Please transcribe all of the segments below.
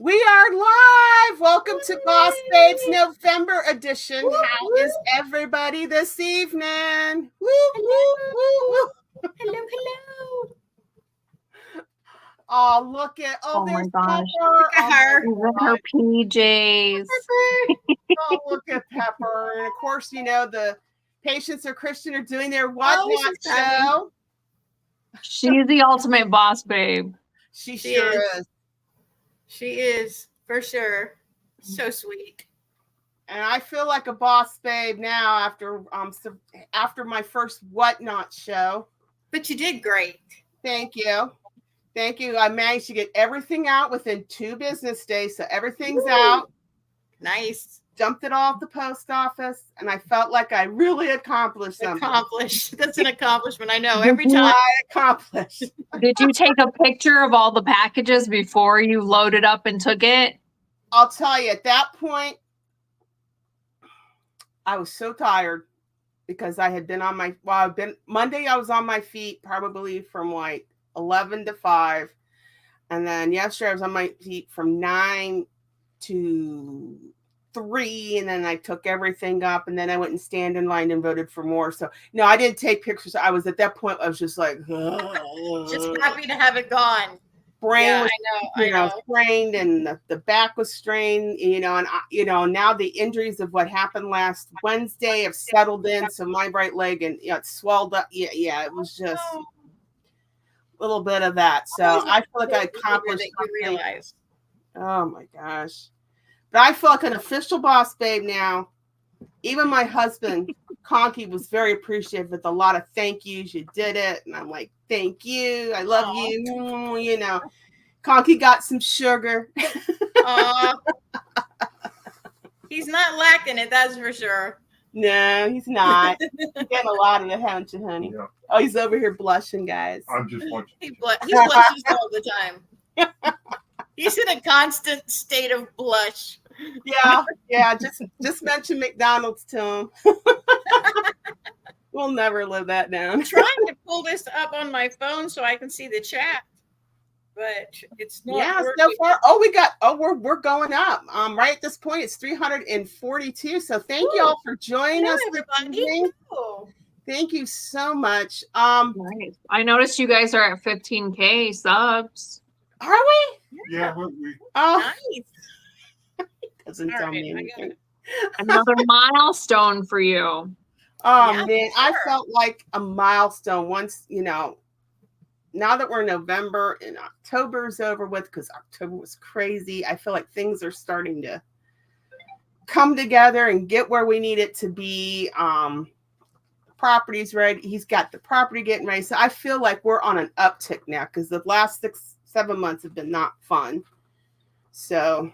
We are live. Welcome to Boss Babes November edition. How is everybody this evening? Woo, woo, woo, woo. Hello. Oh, look at my there's gosh. Pepper. Look at her. With her PJs. Oh, look at Pepper. And of course, the Patients of Christian are doing their whatnot show. She's the ultimate boss babe. She sure is. She is, for sure. So sweet. And I feel like a boss babe now after my first whatnot show. But you did great. Thank you. I managed to get everything out within 2 business days. So everything's out. Nice. Dumped it all at the post office. And I felt like I really accomplished something. That's an accomplishment. I know. Every time I accomplished. Did you take a picture of all the packages before you loaded up and took it? I'll tell you, at that point, I was so tired because I had been on Monday, I was on my feet probably from like 11 to 5. And then yesterday I was on my feet from 9 to 3. And then I took everything up and then I went and stand in line and voted for more. So no, I didn't take pictures. I was at that point, I was just like, just happy to have it gone. Brain was, I know. strained and the back was strained, and now the injuries of what happened last Wednesday have settled in. So my right leg and it swelled up. Yeah, it was just a little bit of that. So I feel like I accomplished something. Oh my gosh. But I feel like an official boss babe now. Even my husband, Conky, was very appreciative with a lot of thank yous. You did it. And I'm like, thank you. I love you. Conky got some sugar. He's not lacking it, that's for sure. No, he's not. You're getting a lot of it, haven't you, honey? Yeah. Oh, he's over here blushing, guys. I'm just watching. He blushes all the time. He's in a constant state of blush. Yeah. Just mention McDonald's to him. We'll never live that down. I'm trying to pull this up on my phone so I can see the chat, but it's not. Yeah, working. so far. We're going up. Right at this point, it's 342. So thank you all for joining us, everybody. Thank you so much. Nice. I noticed you guys are at 15K subs. Are we? Yeah, we. Oh, nice. Doesn't tell me anything. Another milestone for you. Oh yeah, man, sure. I felt like a milestone once, now that we're in November and October's over with, because October was crazy. I feel like things are starting to come together and get where we need it to be. Property's ready. He's got the property getting ready. So I feel like we're on an uptick now because the last 6-7 months have been not fun. So,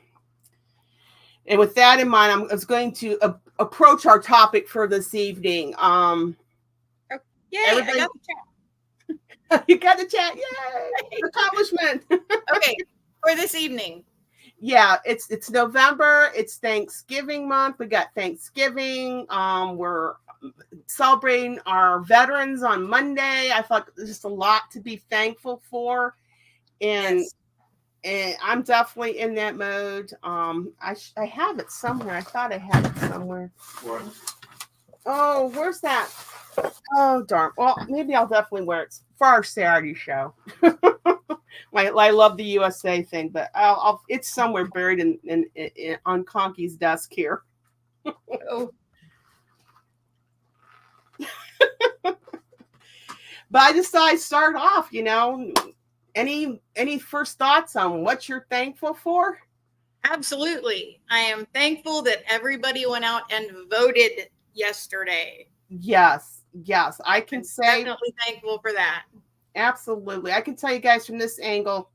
and with that in mind, I was going to approach our topic for this evening. Yay, I got the chat. You got the chat. Yay! Accomplishment. Okay, for this evening. Yeah, it's November. It's Thanksgiving month. We got Thanksgiving. We're celebrating our veterans on Monday. I thought there's just a lot to be thankful for, and I'm definitely in that mode. I have it somewhere. I thought I had it somewhere. What? Oh, where's that? Oh, darn. Well, maybe I'll definitely wear it for our Saturday show. I love the USA thing, but it's somewhere buried in on Conky's desk here. Oh. But I just thought I'd start off, any first thoughts on what you're thankful for? Absolutely. I am thankful that everybody went out and voted yesterday. Yes. I can say definitely thankful for that. Absolutely. I can tell you guys from this angle,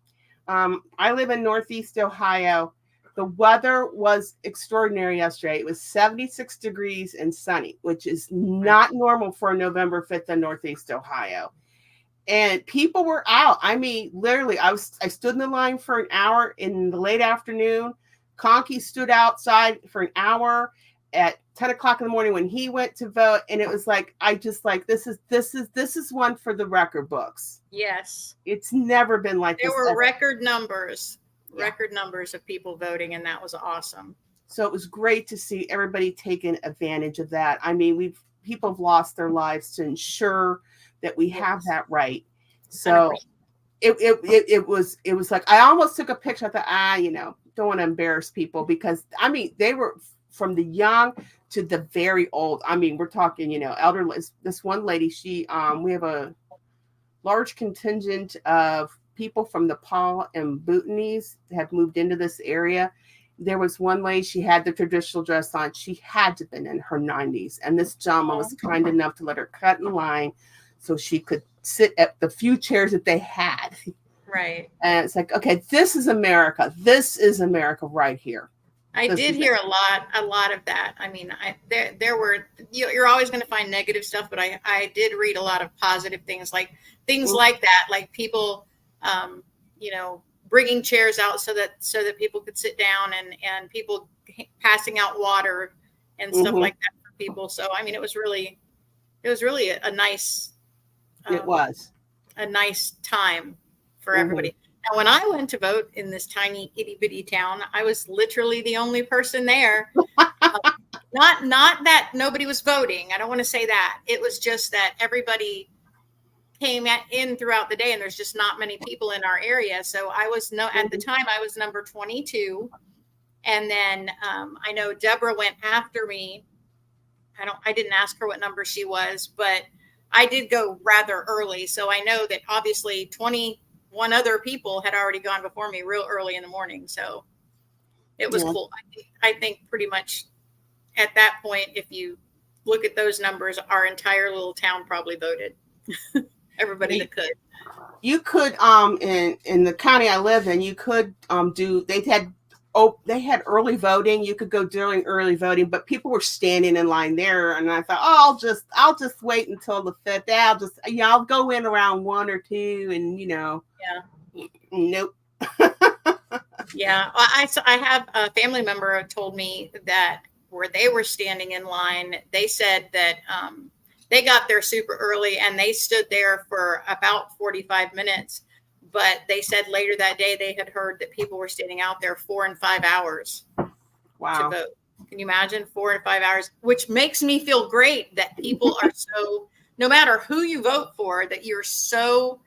I live in Northeast Ohio. The weather was extraordinary yesterday. It was 76 degrees and sunny, which is not normal for November 5th in Northeast Ohio. And people were out. I mean, literally, I stood in the line for an hour in the late afternoon. Conky stood outside for an hour at 10 o'clock in the morning when he went to vote. And it was like, this is one for the record books. Yes. It's never been like there this. There were record numbers. record numbers of people voting, and that was awesome. So it was great to see everybody taking advantage of that. I mean, people have lost their lives to ensure that we have that right. So 100%. it was like I almost took a picture. I thought, don't want to embarrass people, because I mean they were from the young to the very old. I mean, we're talking, elderly. This one lady, we have a large contingent of people from Nepal and Bhutanese have moved into this area. There was one lady, she had the traditional dress on. She had to have been in her 90s. And this gentleman was kind enough to let her cut in line so she could sit at the few chairs that they had. Right. And it's like, okay, this is America. This is America right here. I did hear a lot of that. I mean, there were, you're always going to find negative stuff, but I did read a lot of positive things like that, like people, bringing chairs out so that people could sit down, and people passing out water and stuff like that for people. So, I mean, it was really a nice, it was a nice time for everybody. Now, when I went to vote in this tiny itty bitty town, I was literally the only person there. Not that nobody was voting. I don't want to say that. It was just that everybody came in throughout the day, and there's just not many people in our area. So I was at the time I was number 22, and then I know Deborah went after me. I didn't ask her what number she was, but I did go rather early. So I know that obviously 21 other people had already gone before me real early in the morning. So it was cool. I think pretty much at that point, if you look at those numbers, our entire little town probably voted. Everybody that could. You could in the county I live in, you could they had early voting. You could go during early voting, but people were standing in line there, and I thought, I'll just wait until the 5th. I'll go in around 1 or 2, and nope. Yeah, I have a family member who told me that where they were standing in line, they said that they got there super early and they stood there for about 45 minutes. But they said later that day they had heard that people were standing out there 4 and 5 hours to vote. Can you imagine 4 and 5 hours? Which makes me feel great that people are so, no matter who you vote for, that you're so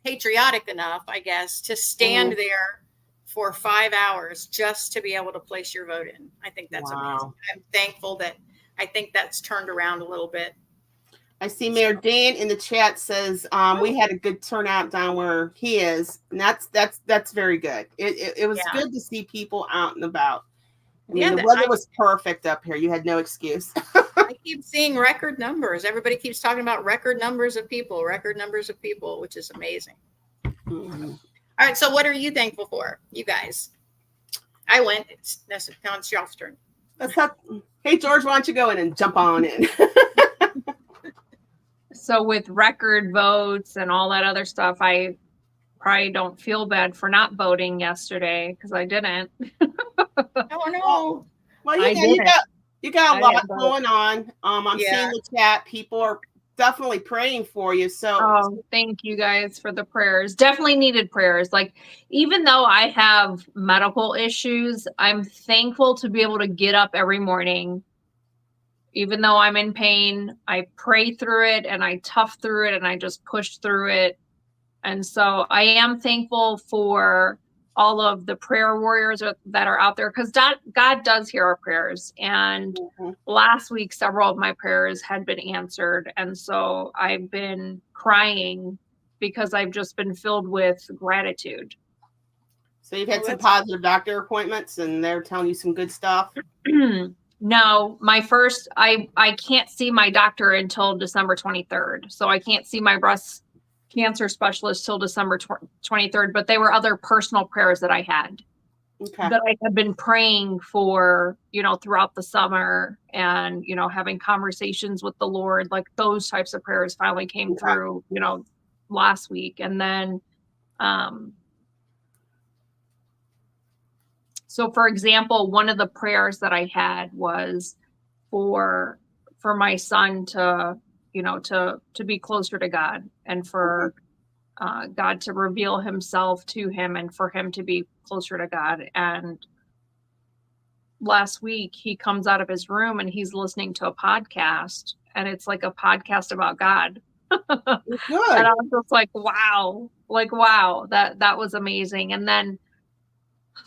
patriotic enough, I guess, to stand there for 5 hours just to be able to place your vote in. I think that's amazing. I'm thankful that I think that's turned around a little bit. I see Mayor Dan in the chat says we had a good turnout down where he is, and that's very good. It was good to see people out and about. I mean, the weather was perfect up here. You had no excuse. I keep seeing record numbers. Everybody keeps talking about record numbers of people, which is amazing. All right, so what are you thankful for, you guys? I went. Now it's y'all's turn. Hey, George, why don't you go in and jump on in? So with record votes and all that other stuff, I probably don't feel bad for not voting yesterday because I didn't. Oh no! Well, you got a lot going on. I'm seeing the chat. People are definitely praying for you. So thank you guys for the prayers. Definitely needed prayers. Like, even though I have medical issues, I'm thankful to be able to get up every morning. Even though I'm in pain, I pray through it and I tough through it and I just push through it. And so I am thankful for all of the prayer warriors that are out there, because God does hear our prayers. And last week, several of my prayers had been answered. And so I've been crying because I've just been filled with gratitude. So you've had some positive doctor appointments and they're telling you some good stuff? No, my first, I can't see my doctor until December 23rd. So I can't see my breast cancer specialist till December 23rd, but they were other personal prayers that I had that I had been praying for, throughout the summer, and, having conversations with the Lord, like those types of prayers finally came through, last week. And then, so for example, one of the prayers that I had was for my son to be closer to God, and for God to reveal himself to him and for him to be closer to God. And last week he comes out of his room and he's listening to a podcast, and it's like a podcast about God. Good. And I was just like, wow, that was amazing. And then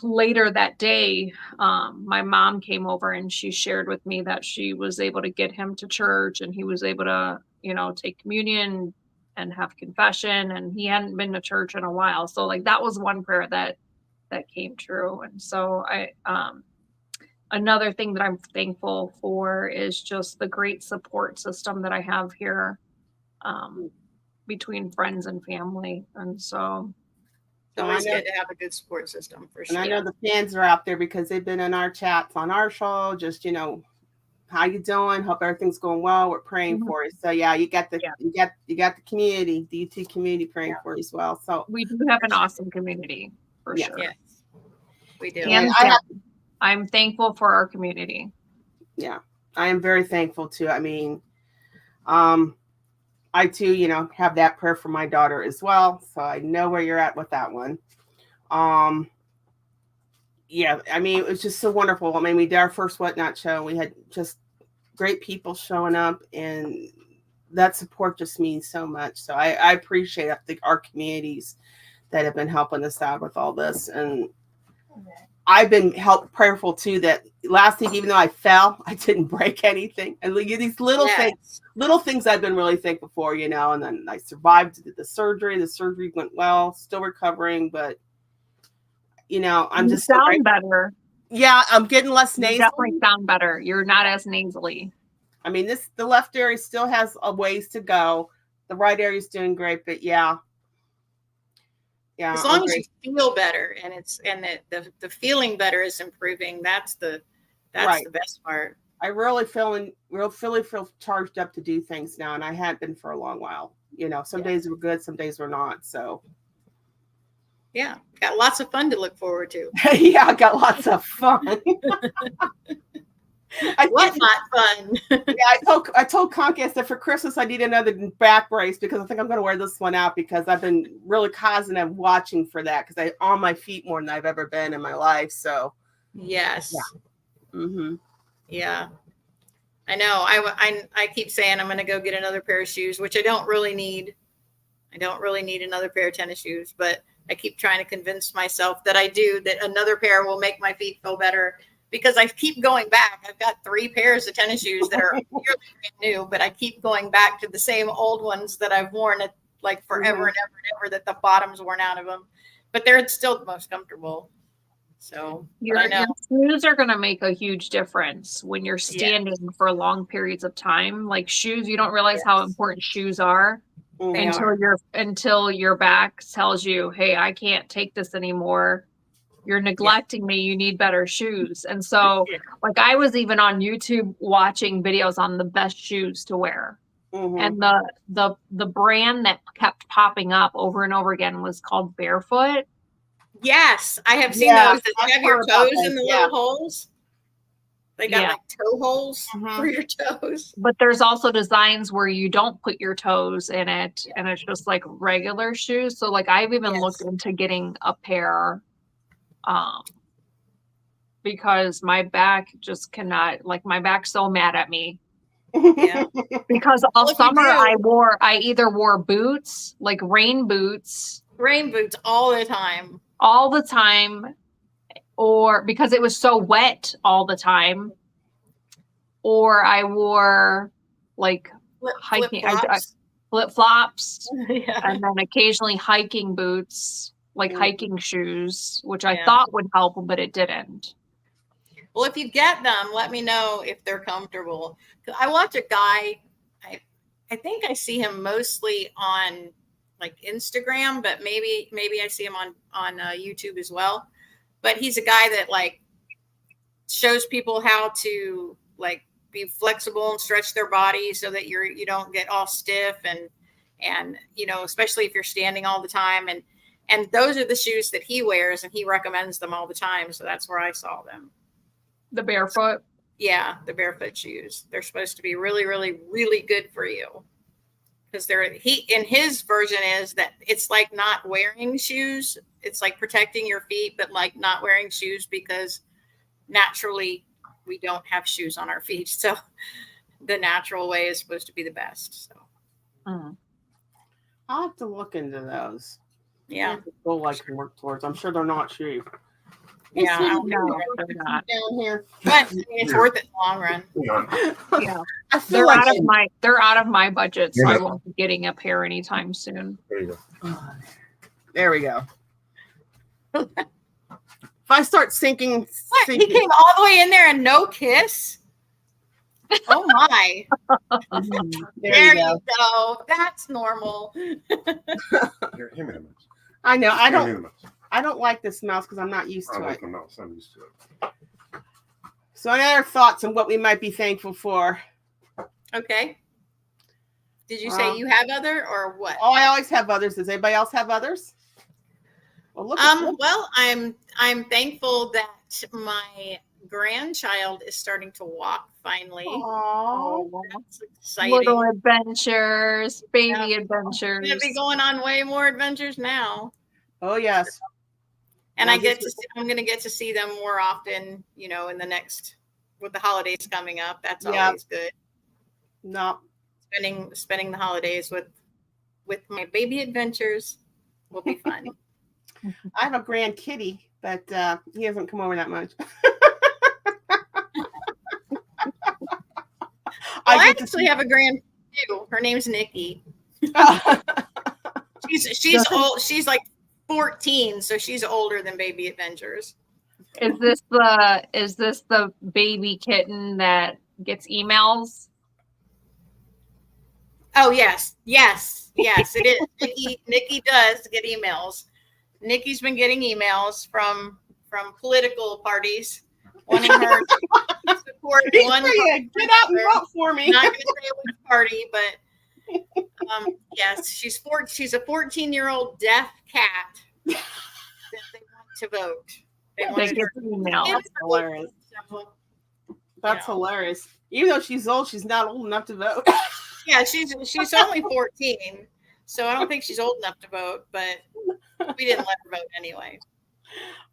later that day, my mom came over and she shared with me that she was able to get him to church, and he was able to, take communion and have confession, and he hadn't been to church in a while. So like that was one prayer that came true. And so another thing that I'm thankful for is just the great support system that I have here, between friends and family. And so it's always good to have a good support system, for sure. And I know the fans are out there because they've been in our chats on our show, just, how you doing? Hope everything's going well. We're praying for you. So yeah, you got the community, the UT community praying for you as well. So we do have an awesome community, for sure. Yes, we do. And I'm thankful for our community. Yeah, I am very thankful too. I mean, I too, have that prayer for my daughter as well. So I know where you're at with that one. Yeah, I mean, it was just so wonderful. I mean, we did our first Whatnot show. We had just great people showing up, and that support just means so much. So I appreciate our communities that have been helping us out with all this. And I've been prayerful too that last week, even though I fell, I didn't break anything. And these little things I've been really thankful for, and then I survived the surgery. The surgery went well, still recovering, but I'm just sound better. Yeah, I'm getting less nasal. You definitely sound better. You're not as nasally. I mean, the left area still has a ways to go. The right area is doing great, but yeah. As long as you feel better, and the feeling better is improving, that's the best part. I really feel charged up to do things now, and I had been for a long while. Some days were good, some days were not. So yeah, got lots of fun to look forward to. Yeah, I got lots of fun. What not fun? Yeah, I told Conkys that for Christmas I need another back brace because I think I'm going to wear this one out because I've been really causing and watching for that because I'm on my feet more than I've ever been in my life. So yes, yeah. Mm-hmm. Yeah, I know. I keep saying I'm going to go get another pair of shoes, which I don't really need. I don't really need another pair of tennis shoes, but I keep trying to convince myself that I do, that another pair will make my feet feel better because I keep going back. I've got 3 pairs of tennis shoes that are nearly new, but I keep going back to the same old ones that I've worn like forever and ever and ever, that the bottom's worn out of them, but they're still the most comfortable. So your shoes are going to make a huge difference when you're standing for long periods of time. Like shoes, you don't realize how important shoes are. Until your back tells you, hey, I can't take this anymore. You're neglecting me. You need better shoes. And so like I was even on YouTube watching videos on the best shoes to wear. And the brand that kept popping up over and over again was called Barefoot. Yes, I have seen those that have your toes in the little holes. They got like toe holes for your toes. But there's also designs where you don't put your toes in it and it's just like regular shoes. So like I've even looked into getting a pair because my back just cannot, like my back's so mad at me. Yeah. Because all summer I either wore boots, like rain boots all the time. Or because it was so wet all the time, or I wore like flip-flops and then occasionally hiking boots, like hiking shoes, which I thought would help, but it didn't. Well, if you get them, let me know if they're comfortable. I watch a guy, I think I see him mostly on like Instagram, but maybe I see him on YouTube as well. But he's a guy that like shows people how to like be flexible and stretch their body so that you don't get all stiff and especially if you're standing all the time, and those are the shoes that he wears and he recommends them all the time. So that's where I saw them. The Barefoot. Yeah, the Barefoot shoes. They're supposed to be really, really, really good for you because in his version is that it's like not wearing shoes. It's like protecting your feet, but like not wearing shoes because naturally we don't have shoes on our feet. So the natural way is supposed to be the best. So I'll have to look into those. Yeah. Go like work towards. I'm sure they're not cheap. Yeah, I don't know. They're not. Down here. But I mean, it's worth it in the long run. Yeah. I feel They're like out of my budget, so I won't be getting a pair anytime soon. There you go. there we go. If I start sinking, What? He came all the way in there and no kiss? Oh my. There you go. That's normal. Here, hand me the mouse. I know. Hand me the mouse. I don't like this mouse because I'm not used I to like it. the mouse. I'm used to it. So, any other thoughts on what we might be thankful for? Okay. Did you say you have other or what? Oh, I always have others. Does anybody else have others? Well, look. Well, I'm thankful that my grandchild is starting to walk finally. Aww. That's exciting. Little adventures, baby adventures. I'm gonna be going on way more adventures now. Oh yes. And I'm gonna get to see them more often, in the next, with the holidays coming up. That's always good. No. Spending the holidays with my baby adventures will be fun. I have a grand kitty, but he hasn't come over that much. I actually have a grand too. Her name's Nikki. She's old. She's like 14, so she's older than Baby Adventures. Is this the baby kitten that gets emails? Oh yes, it is. Nikki does get emails. Nikki's been getting emails from political parties wanting her to support one. Get out and vote for me. Not going to say which party, but yes, she's a 14-year-old deaf cat that they want to vote. They want to email. That's hilarious. That's hilarious. Even though she's old, she's not old enough to vote. Yeah, she's only 14, so I don't think she's old enough to vote, but we didn't let her vote anyway.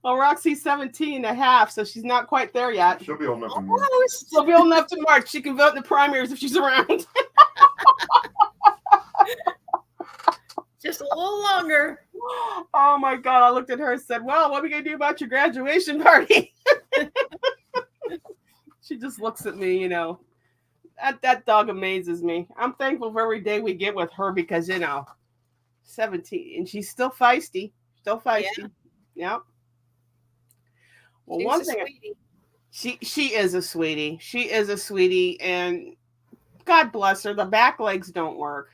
Well, Roxy's 17 and a half, so she's not quite there yet. She'll be old enough to march. She'll be old enough to march. She can vote in the primaries if she's around. Just a little longer. Oh my God. I looked at her and said, well, what are we going to do about your graduation party? She just looks at me, That dog amazes me. I'm thankful for every day we get with her because, 17, and she's still feisty. Yeah. Well, She's one a thing, sweetie. she is a sweetie. She is a sweetie, and God bless her. The back legs don't work.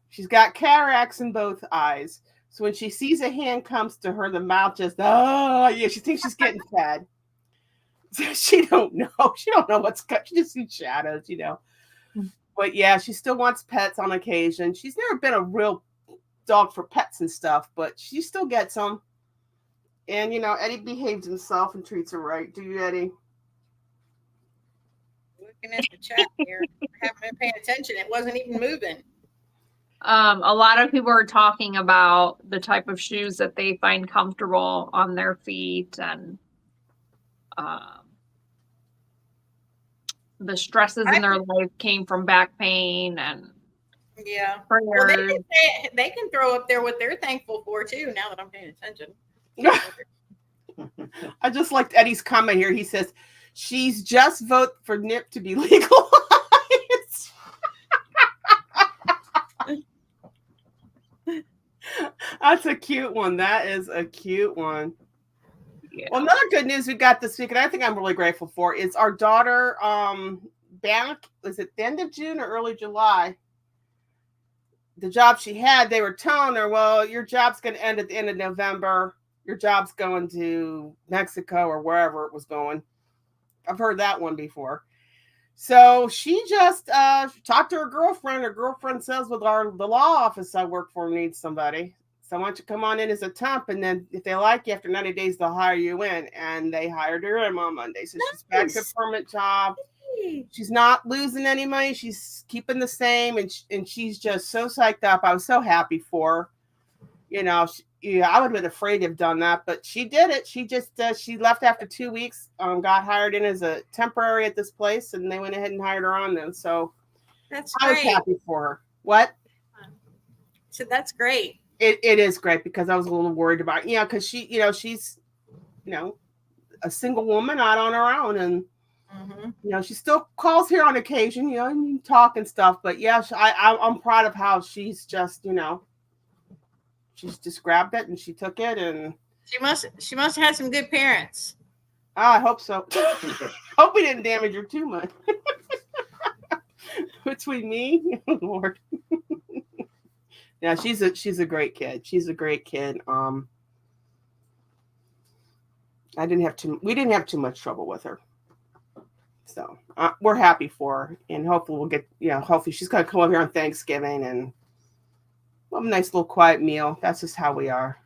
She's got cataracts in both eyes. So when she sees a hand comes to her, the mouth just, she thinks she's getting fed. So she don't know. She don't know what's cut. She just sees shadows, But yeah, she still wants pets on occasion. She's never been a real dog for pets and stuff, but she still gets them. And Eddie behaves himself and treats her right. Do you, Eddie? Looking at the chat here, I haven't been paying attention. It wasn't even moving. A lot of people are talking about the type of shoes that they find comfortable on their feet, and the stresses in their life came from back pain and prayers. Well, they can throw up there what they're thankful for too. Now that I'm paying attention. I just liked Eddie's comment here. He says, she's just vote for NIP to be legalized. That's a cute one. That is a cute one. Yeah. Well, another good news we got this week, and I think I'm really grateful for, is our daughter back, was it the end of June or early July? The job she had, they were telling her, well, your job's going to end at the end of November. Your job's going to Mexico or wherever it was going. I've heard that one before. So she just talked to her girlfriend. Her girlfriend says, well, the law office I work for needs somebody. So why don't you come on in as a temp, and then if they like you after 90 days, they'll hire you in. And they hired her in on Monday. So she's back to a permanent job. Yay. She's not losing any money. She's keeping the same, and she's just so psyched up. I was so happy for her. You know, I would have been afraid to have done that, but she did it. She just she left after 2 weeks. Got hired in as a temporary at this place, and they went ahead and hired her on then. So That's I was great. happy for her. What? So that's great. It is great because I was a little worried about because she's a single woman out on her own, and she still calls here on occasion, and talk and stuff. But yeah, I'm proud of how she's just she's just grabbed it and she took it, and She must have had some good parents. I hope so. Hope we didn't damage her too much. Between me, Lord. Yeah, she's a great kid. She's a great kid. We didn't have too much trouble with her. So we're happy for her, and hopefully we'll get, hopefully she's going to come over here on Thanksgiving and we'll have a nice little quiet meal. That's just how we are.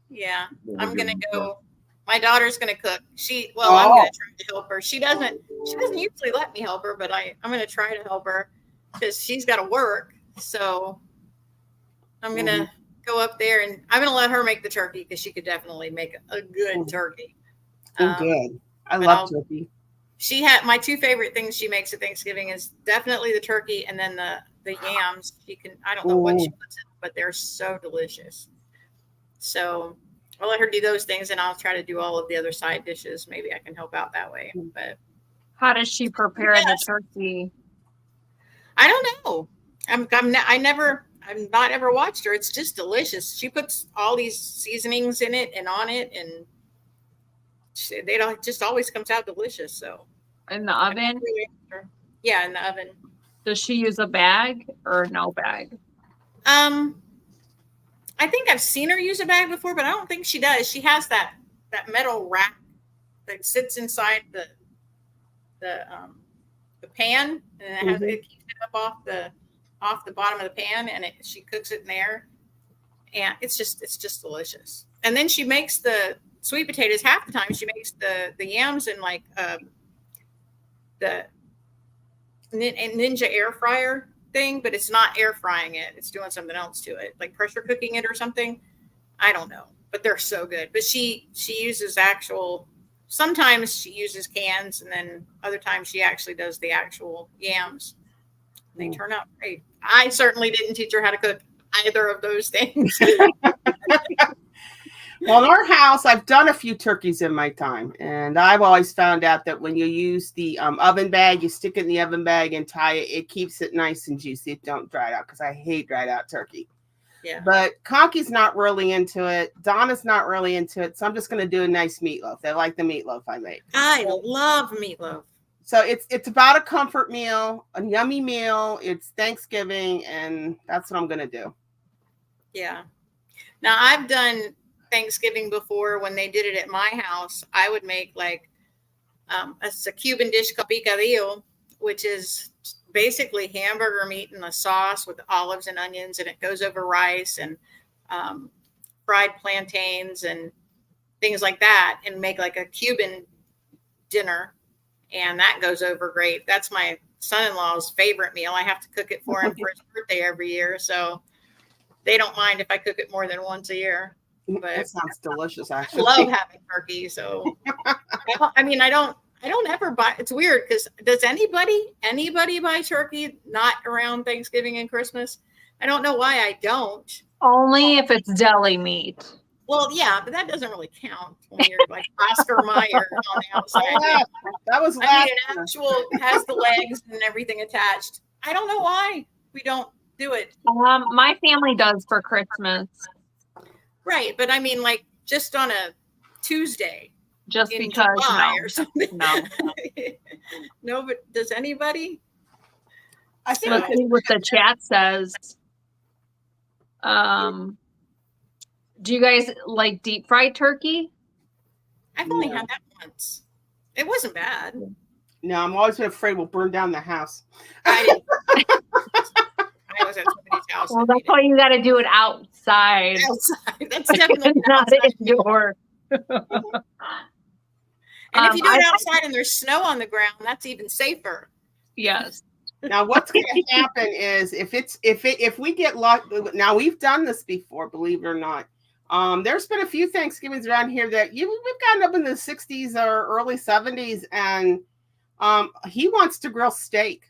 Yeah, I'm going to go. My daughter's going to cook. I'm going to try to help her. She doesn't usually let me help her, but I'm going to try to help her because she's got to work. So I'm going to go up there and I'm going to let her make the turkey because she could definitely make a good turkey. Good. I love turkey. She had my two favorite things she makes at Thanksgiving is definitely the turkey and then the yams. I don't know what she puts in, but they're so delicious. So I'll let her do those things and I'll try to do all of the other side dishes. Maybe I can help out that way. But how does she prepare the turkey? I don't know. I've not ever watched her. It's just delicious. She puts all these seasonings in it and on it, and it just always comes out delicious. So in the oven? Yeah, in the oven. Does she use a bag or no bag? I think I've seen her use a bag before, but I don't think she does. She has that metal rack that sits inside the pan, and it keeps it up off the bottom of the pan, and she cooks it in there, and it's just delicious. And then she makes the sweet potatoes. Half the time she makes the yams in like the Ninja air fryer thing, but it's not air frying it. It's doing something else to it, like pressure cooking it or something. I don't know, but they're so good. But she uses sometimes she uses cans, and then other times she actually does the actual yams. They turn out great. I certainly didn't teach her how to cook either of those things. Well, in our house, I've done a few turkeys in my time, and I've always found out that when you use the oven bag, you stick it in the oven bag and tie it. It keeps it nice and juicy. It don't dry out because I hate dried out turkey. Yeah. But Conky's not really into it. Donna's not really into it. So I'm just going to do a nice meatloaf. They like the meatloaf I make. I love meatloaf. So it's about a comfort meal, a yummy meal. It's Thanksgiving, and that's what I'm going to do. Yeah. Now, I've done Thanksgiving before when they did it at my house. I would make like it's a Cuban dish called picadillo, which is basically hamburger meat in a sauce with olives and onions, and it goes over rice and fried plantains and things like that, and make like a Cuban dinner, and that goes over great. That's my son-in-law's favorite meal. I have to cook it for him for his birthday every year, so they don't mind if I cook it more than once a year. But that sounds delicious, actually. I love having turkey, so I don't ever buy. It's weird because does anybody buy turkey not around Thanksgiving and Christmas? I don't know why I don't. Only if it's deli meat. Well, yeah, but that doesn't really count when you're like Oscar Mayer on the outside. Yeah, that was an actual has the legs and everything attached. I don't know why we don't do it. My family does for Christmas. Right, but I mean, like just on a Tuesday. Just because no. Or something. No. No, but does anybody? I think let's see what the chat says. Do you guys like deep fried turkey? I've only had that once. It wasn't bad. No, I'm always afraid we'll burn down the house. I didn't. I was at somebody's house. Well, that's why you got to do it outside. Outside. That's definitely not indoor. And if you do it I- outside and there's snow on the ground, that's even safer. Yes. Now, what's going to happen is if we get lucky. Now, we've done this before, believe it or not. There's been a few Thanksgivings around here that we've gotten up in the 60s or early 70s, and he wants to grill steak.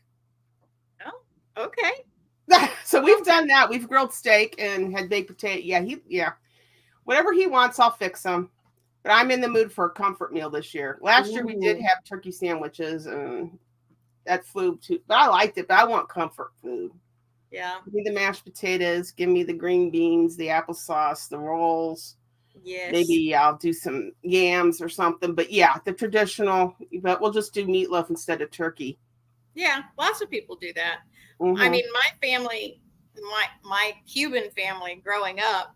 Oh, okay. So we've done that. We've grilled steak and had baked potato. Yeah. Whatever he wants, I'll fix him. But I'm in the mood for a comfort meal this year. Last year we did have turkey sandwiches, and that flew too. But I liked it. But I want comfort food. Yeah. Give me the mashed potatoes. Give me the green beans, the applesauce, the rolls. Yes. Maybe I'll do some yams or something. But yeah, the traditional. But we'll just do meatloaf instead of turkey. Yeah, lots of people do that. Mhm. I mean, my family, my Cuban family growing up,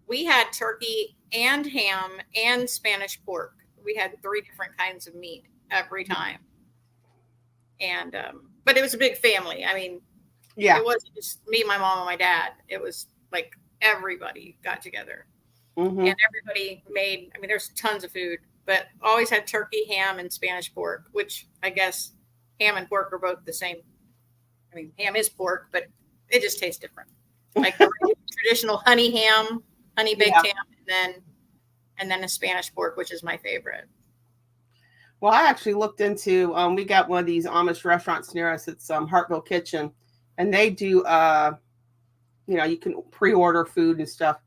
we had turkey and ham and Spanish pork. We had 3 different kinds of meat every time. And but it was a big family. I mean, yeah, it wasn't just me, my mom, and my dad. It was like everybody got together. Mhm. And everybody made, I mean, there's tons of food, but always had turkey, ham, and Spanish pork, which I guess ham and pork are both the same. I mean, ham is pork, but it just tastes different. Like the traditional honey ham, honey baked ham, and then a Spanish pork, which is my favorite. Well, I actually looked into. We got one of these Amish restaurants near us. It's Hartville Kitchen, and they do. You can pre-order food and stuff.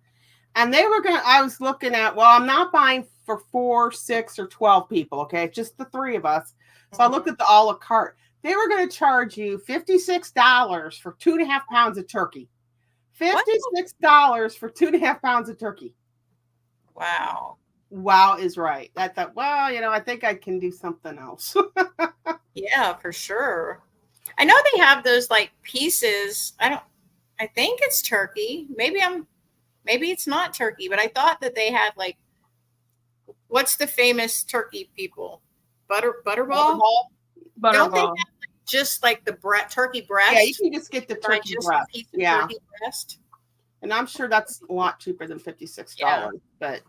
And they were gonna. I was looking at. Well, I'm not buying for 4, 6, or 12 people. Okay, just the 3 of us. So I looked at the a la carte. They were going to charge you $56 for 2.5 pounds of turkey. $56 for 2.5 pounds of turkey. Wow. Wow is right. I thought, well, I think I can do something else. Yeah, for sure. I know they have those like pieces. I think it's turkey. Maybe it's not turkey, but I thought that they had like, what's the famous turkey people? Butterball? Don't they have like, just like the turkey breast? Yeah, you can just get the turkey breast. Yeah. Turkey breast. And I'm sure that's a lot cheaper than $56. Yeah. But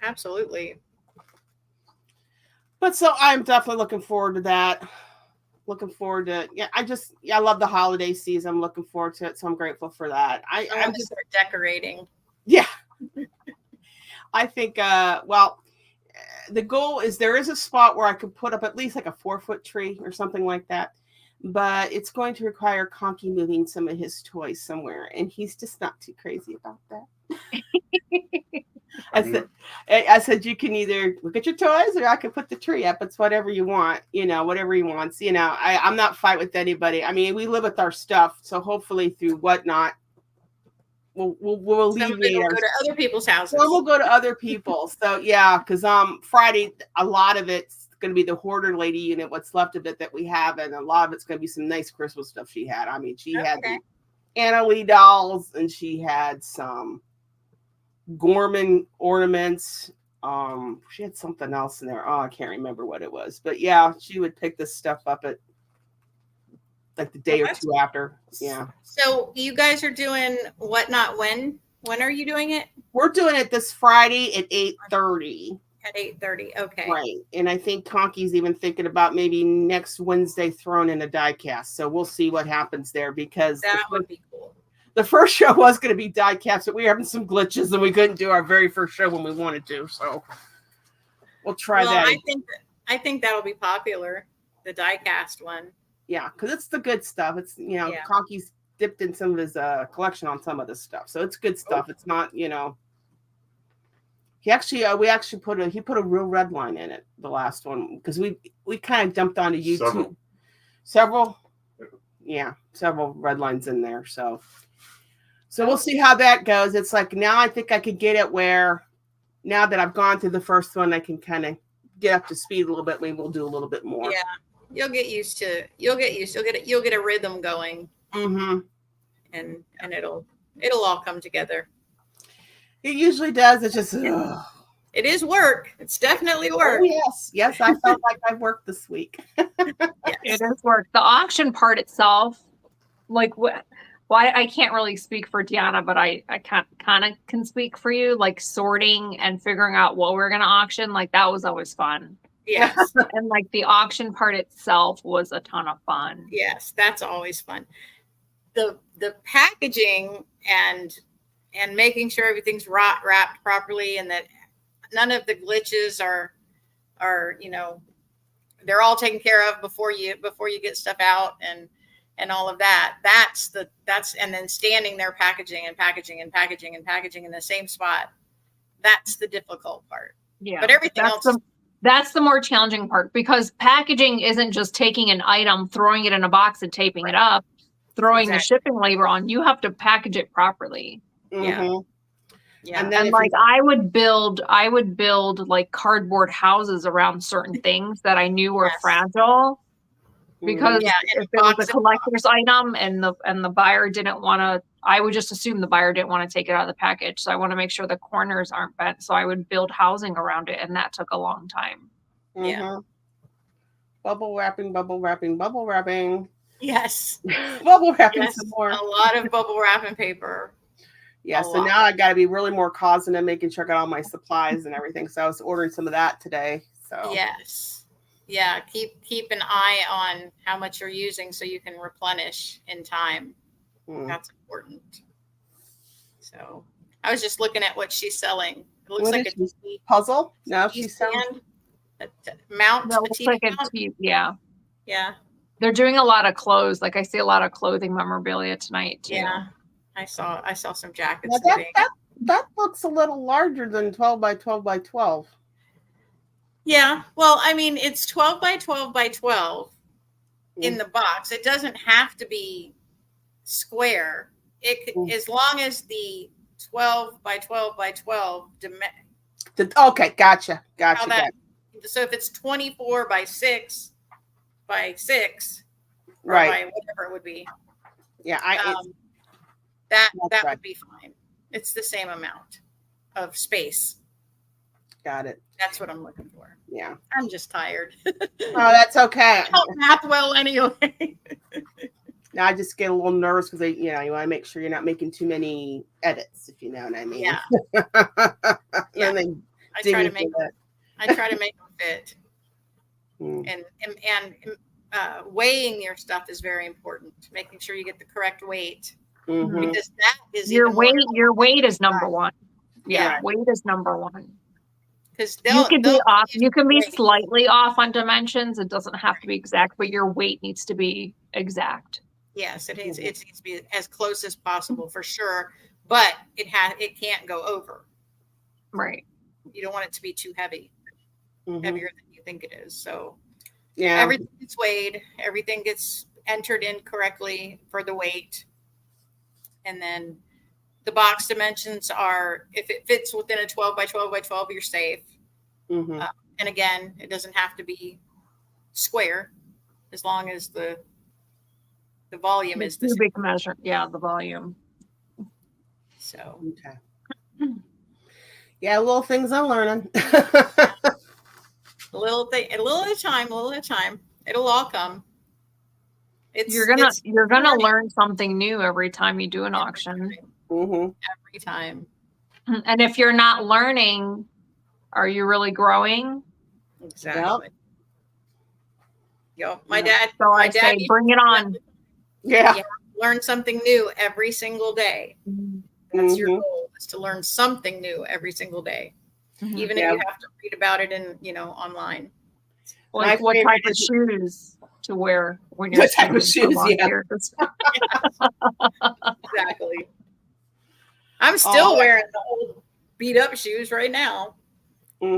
absolutely. But so I'm definitely looking forward to that. Looking forward to I love the holiday season. I'm looking forward to it. So I'm grateful for that. I'm just start decorating. Yeah. I think the goal is there is a spot where I could put up at least like a 4-foot tree or something like that. But it's going to require Conky moving some of his toys somewhere. And he's just not too crazy about that. I said, you can either look at your toys or I can put the tree up. It's whatever you want, whatever he wants. I'm not fight with anybody. I mean, we live with our stuff. So hopefully through whatnot, we'll alleviate go to other people's houses. Or we'll go to other people's. So yeah, because Friday, a lot of it's going to be the hoarder lady unit, what's left of it that we have. And a lot of it's going to be some nice Christmas stuff she had. I mean, she had the Anna Lee dolls and she had some Gorman ornaments. She had something else in there. Oh, I can't remember what it was. But yeah, she would pick this stuff up at like the day or two after. Yeah. So you guys are doing what not when? When are you doing it? We're doing it this Friday at 8:30. At 8:30. Okay. Right. And I think Conky's even thinking about maybe next Wednesday throwing in a die cast. So we'll see what happens there because that would be cool. The first show was going to be die cast, but we were having some glitches and we couldn't do our very first show when we wanted to. So we'll try that. I think that'll be popular, the die cast one. Yeah, because it's the good stuff. It's Conky's dipped in some of his collection on some of this stuff, so it's good stuff. It's not he actually he put a real red line in it, the last one, because we kind of dumped onto YouTube several red lines in there. So we'll see how that goes. It's like now I think I could get it where now that I've gone through the first one, I can kind of get up to speed a little bit. Maybe we'll do a little bit more. Yeah. You'll get a rhythm going. Mm-hmm. And it'll all come together. It usually does. It's just it is work. It's definitely work. Oh, yes. I felt like I worked this week. Yes. It is work. The auction part itself, like why I can't really speak for DiAnna, but I kind of can speak for you. Like sorting and figuring out what we're gonna auction, like that was always fun. Yes. And like the auction part itself was a ton of fun. Yes, that's always fun. The packaging and making sure everything's wrapped properly and that none of the glitches are they're all taken care of before you get stuff out and all of that. And then standing there packaging and packaging and packaging and packaging in the same spot. That's the difficult part. Yeah. But everything else. That's the more challenging part, because packaging isn't just taking an item, throwing it in a box and taping it up, throwing the shipping label on. You have to package it properly. Mhm. Yeah. And then And like I would build like cardboard houses around certain things that I knew were fragile, because if it was a collector's item and the buyer didn't want to, I would just assume the buyer didn't want to take it out of the package. So I want to make sure the corners aren't bent. So I would build housing around it, and that took a long time. Yeah. Bubble wrapping, bubble wrapping, bubble wrapping. Yes. Bubble wrapping some more. A lot of bubble wrapping paper. Yeah, so now I got to be really more cognizant and making sure I got all my supplies and everything. So I was ordering some of that today. So yes, yeah, keep an eye on how much you're using so you can replenish in time. That's important. So I was just looking at what she's selling. It looks like a puzzle. No, she's selling mount. That looks like mount. Yeah. They're doing a lot of clothes. Like I see a lot of clothing memorabilia tonight too. Yeah. I saw some jackets. That looks a little larger than 12 by 12 by 12. Yeah. Well, I mean, it's 12 by 12 by 12 in the box. It doesn't have to be square. It could, as long as the 12 by 12 by 12 okay, gotcha. So if it's 24 by 6 by 6, right, by whatever it would be. Yeah, that would be fine. It's the same amount of space. Got it. That's what I'm looking for. Yeah. I'm just tired. Oh, that's okay. I don't math well anyway. Now I just get a little nervous because you want to make sure you're not making too many edits, if you know what I mean. Yeah. Yeah. I try to make them fit. And weighing your stuff is very important. Making sure you get the correct weight. Because that is your weight is number one. Yeah, weight is number one. Because you can be off. You can be slightly off on dimensions. It doesn't have to be exact, but your weight needs to be exact. Yes, it needs to be as close as possible for sure. But it can't go over. Right. You don't want it to be too heavy, heavier than you think it is. So yeah, everything gets weighed. Everything gets entered in correctly for the weight. And then the box dimensions are, if it fits within a 12 by 12 by 12, you're safe. And again, it doesn't have to be square as long as the volume is the cubic measure. Yeah, the volume. So, okay. Yeah, little things I'm learning. a little at a time. It'll all come. You're gonna learn something new every time you do an auction. Every time. And if you're not learning, are you really growing? Exactly. Yep. My dad. So I say, bring it on. Yeah. Learn something new every single day. That's your goal, is to learn something new every single day, even if you have to read about it in online. Like what type of shoes to wear when you're what type of shoes? Yeah. Exactly. I'm still wearing the old beat up shoes right now. I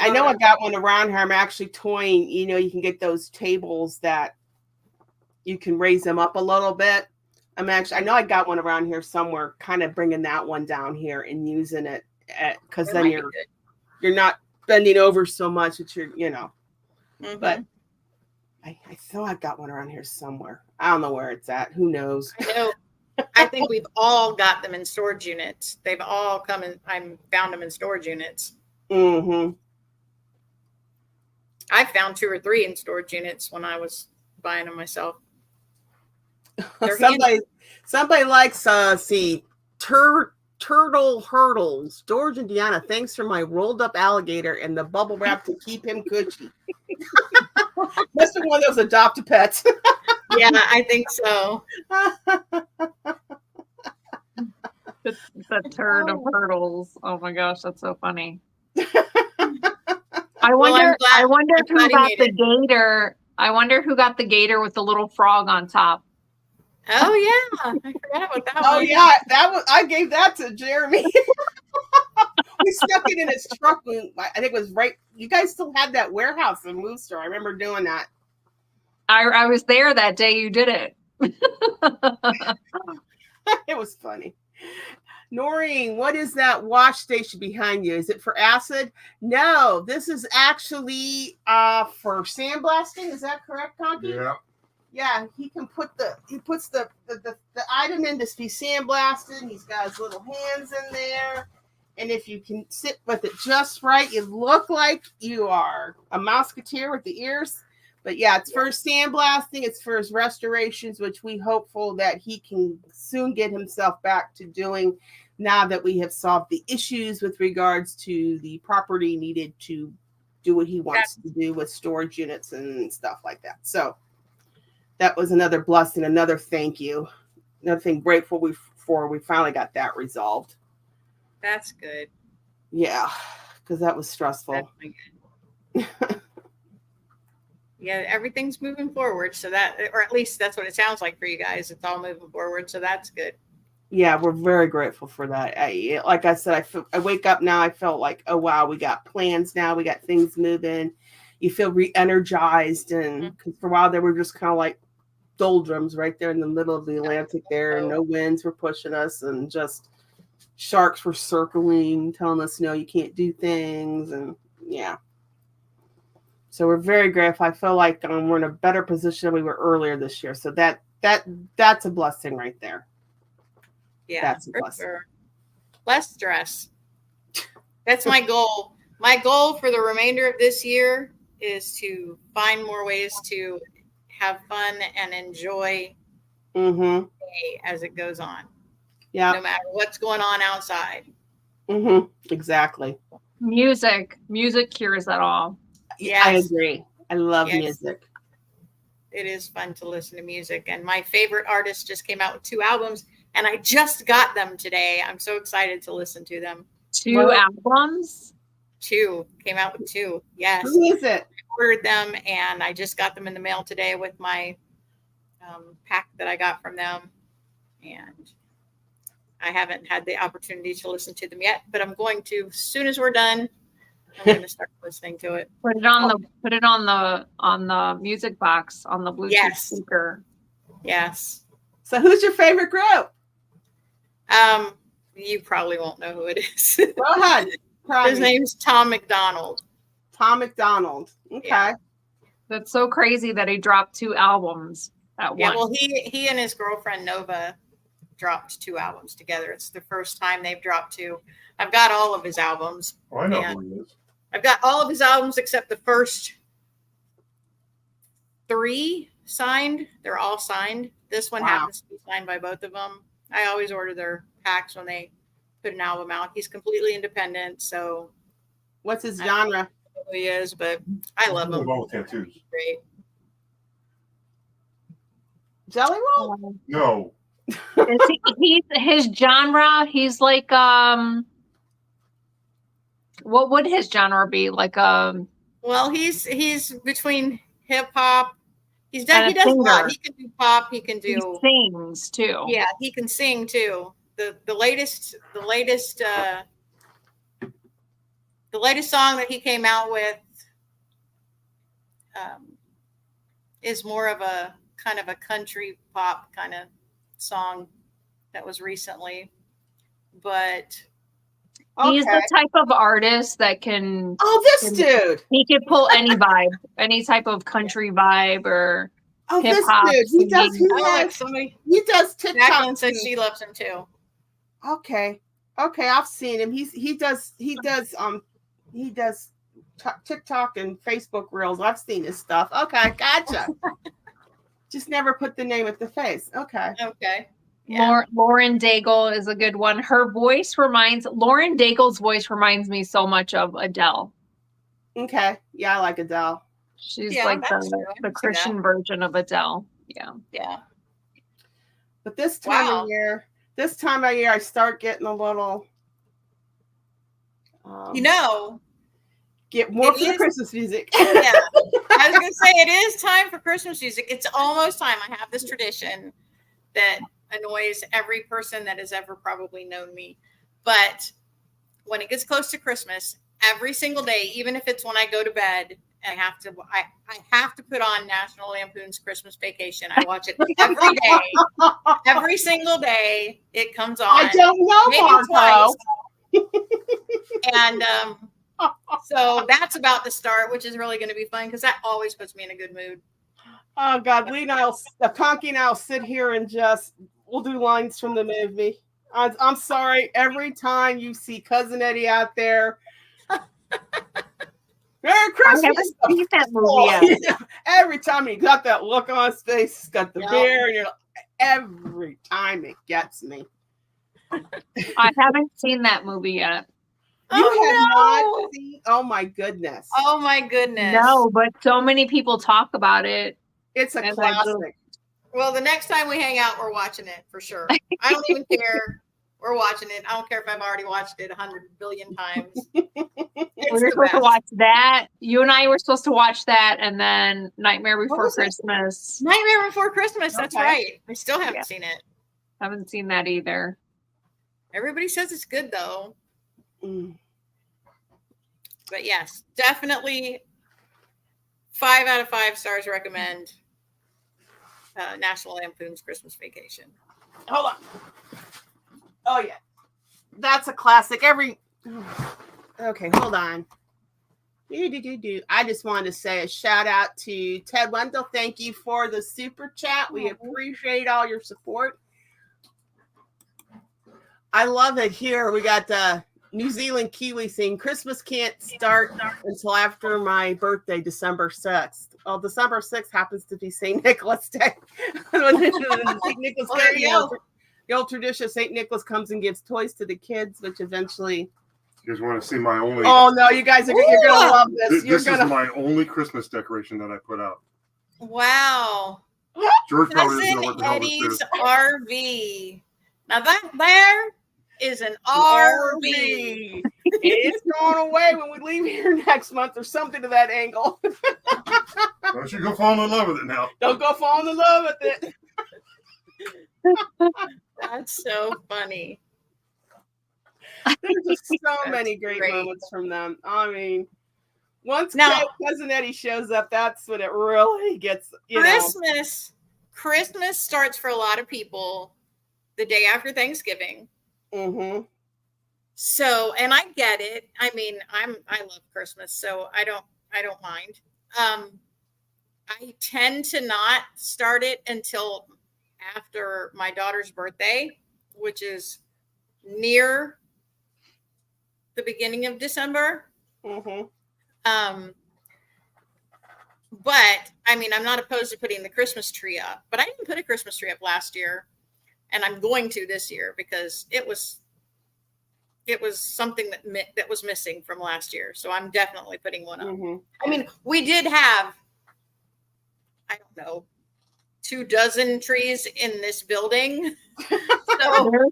know I got one around here. I'm actually toying. You can get those tables that you can raise them up a little bit. I know I got one around here somewhere, kind of bringing that one down here and using it because then you're not bending over so much that you're, but I thought I got one around here somewhere. I don't know where it's at. Who knows? I know. I think we've all got them in storage units. They've all come in. I found them in storage units. I found 2 or 3 in storage units when I was buying them myself. Somebody likes Turtle Hurdles. George and DiAnna, thanks for my rolled up alligator and the bubble wrap to keep him cushy. Must be one of those adopt pets. Yeah, I think so. The turd of hurdles. Oh my gosh, that's so funny. I wonder who got the gator. I wonder who got the gator with the little frog on top. Oh yeah, I forgot about that one. Oh yeah, I gave that to Jeremy. We stuck it in his truck. I think it was right. You guys still had that warehouse in Worcester. I remember doing that. I was there that day you did it. It was funny. Noreen, what is that wash station behind you? Is it for acid? No, this is actually for sandblasting. Is that correct, Conky? Yeah. Yeah, he puts the item in to be sandblasted. He's got his little hands in there. And if you can sit with it just right, you look like you are a musketeer with the ears. But yeah, it's for sandblasting. It's for his restorations, which we hopeful that he can soon get himself back to doing now that we have solved the issues with regards to the property needed to do what he wants to do with storage units and stuff like that. So that was another blessing, another thank you, another thing grateful for. We finally got that resolved. That's good. Yeah, because that was stressful. Good. Yeah, everything's moving forward. So that, or at least that's what it sounds like for you guys. It's all moving forward. So that's good. Yeah, we're very grateful for that. Like I said, I wake up now. I felt like, oh wow, we got plans now. We got things moving. You feel re-energized, and cause for a while there were just kind of like doldrums right there in the middle of the Atlantic there, and no winds were pushing us, and just sharks were circling, telling us no, you can't do things, and yeah. So we're very grateful. I feel like we're in a better position than we were earlier this year. So that's a blessing right there. Yeah, that's a blessing. Sure. Less stress. That's my goal. My goal for the remainder of this year is to find more ways to have fun and enjoy the day as it goes on. Yeah. No matter what's going on outside. Exactly. Music cures that all. Yes. I agree. I love music. It is fun to listen to music. And my favorite artist just came out with 2 albums, and I just got them today. I'm so excited to listen to them. 2 albums? 2. Came out with 2. Yes. Who is it? I ordered them, and I just got them in the mail today with my pack that I got from them. And I haven't had the opportunity to listen to them yet, but I'm going to, as soon as we're done, I'm going to start listening to it. Put it on the music box on the Bluetooth speaker. Yes. So who's your favorite group? You probably won't know who it is. Go ahead. His name's Tom McDonald. Tom McDonald. Okay. Yeah. That's so crazy that he dropped 2 albums at once. Yeah, well, he and his girlfriend Nova dropped 2 albums together. It's the first time they've dropped 2. I've got all of his albums. Oh, I know who he is. I've got all of his albums except the first 3 signed. They're all signed. This one happens to be signed by both of them. I always order their packs when they put an album out. He's completely independent. So, what's his genre? I don't know who he is, but I love him. Both tattoos. Great. Jelly Roll? No. He's his genre. He's like what would his genre be? Like well, he's between hip hop. He does a lot. He can do pop. He can do. He sings too. Yeah, he can sing too. The latest song that he came out with is more of a kind of a country pop kind of song that was recently, but he's the type of artist that can. Oh, dude! He could pull any vibe, any type of country vibe or hip hop. He does. He does TikTok. Jacqueline says she loves him too. Okay, I've seen him. He does TikTok and Facebook reels. I've seen his stuff. Okay, gotcha. Just never put the name at the face. Okay. Yeah. Lauren Daigle is a good one. Lauren Daigle's voice reminds me so much of Adele. Okay. Yeah, I like Adele. She's Yeah, like that's true. I the can see that. Christian version of Adele. Yeah. Yeah. But this time Wow. of year, I start getting a little get more for the Christmas music. Yeah. I was gonna say it is time for Christmas music. It's almost time. I have this tradition that annoys every person that has ever probably known me. But when it gets close to Christmas, every single day, even if it's when I go to bed, I have to put on National Lampoon's Christmas Vacation. I watch it every day. Every single day it comes on. I don't know, Marco. And so that's about to start, which is really going to be fun because that always puts me in a good mood. Oh God, Conky and I'll sit here and we'll do lines from the movie. I'm sorry. Every time you see Cousin Eddie out there, Merry Christmas! I haven't seen that movie yet. Every time he got that look on his face, he's got the beer, and every time it gets me. I haven't seen that movie yet. You have not seen? Oh my goodness! Oh my goodness! No, but so many people talk about it. It's a classic. Well, the next time we hang out, we're watching it for sure. I don't even care. We're watching it. I don't care if I've already watched it 100 billion times. We're supposed to watch that. You and I were supposed to watch that, and then Nightmare Before Christmas. Nightmare Before Christmas. That's right. I still haven't seen it. Haven't seen that either. Everybody says it's good though. But yes, definitely 5 out of 5 stars recommend National Lampoon's Christmas Vacation. Hold on. Oh yeah, that's a classic. Okay, hold on. I just wanted to say a shout out to Ted Wendell. Thank you for the super chat. We appreciate all your support. I love it here. We got New Zealand Kiwi saying Christmas can't start until after my birthday, December 6th. Well, December 6th happens to be St. Nicholas Day. St. Nicholas Day, the old tradition, St. Nicholas comes and gives toys to the kids, which eventually... You guys want to see my only... Oh, no, you guys you're going to love this. This is my only Christmas decoration that I put out. Wow. George probably Cousin doesn't know what the hell Eddie's this is. RV. Now that there is an RV. It's going away when we leave here next month or something to that angle. Don't you go fall in love with it now. Don't go fall in love with it. That's so funny. There's just so many great moments from them. I mean, once Cousin Eddie shows up, that's when it really gets, Christmas starts for a lot of people the day after Thanksgiving. Mm-hmm. So, and I get it. I mean, I love Christmas, so I don't mind. I tend to not start it until after my daughter's birthday, which is near the beginning of December. Mm-hmm. But I mean, I'm not opposed to putting the Christmas tree up, but I didn't put a Christmas tree up last year, and I'm going to this year because it was something that was missing from last year. So I'm definitely putting one up. Mm-hmm. I mean, we did have, I don't know, 24 trees in this building. So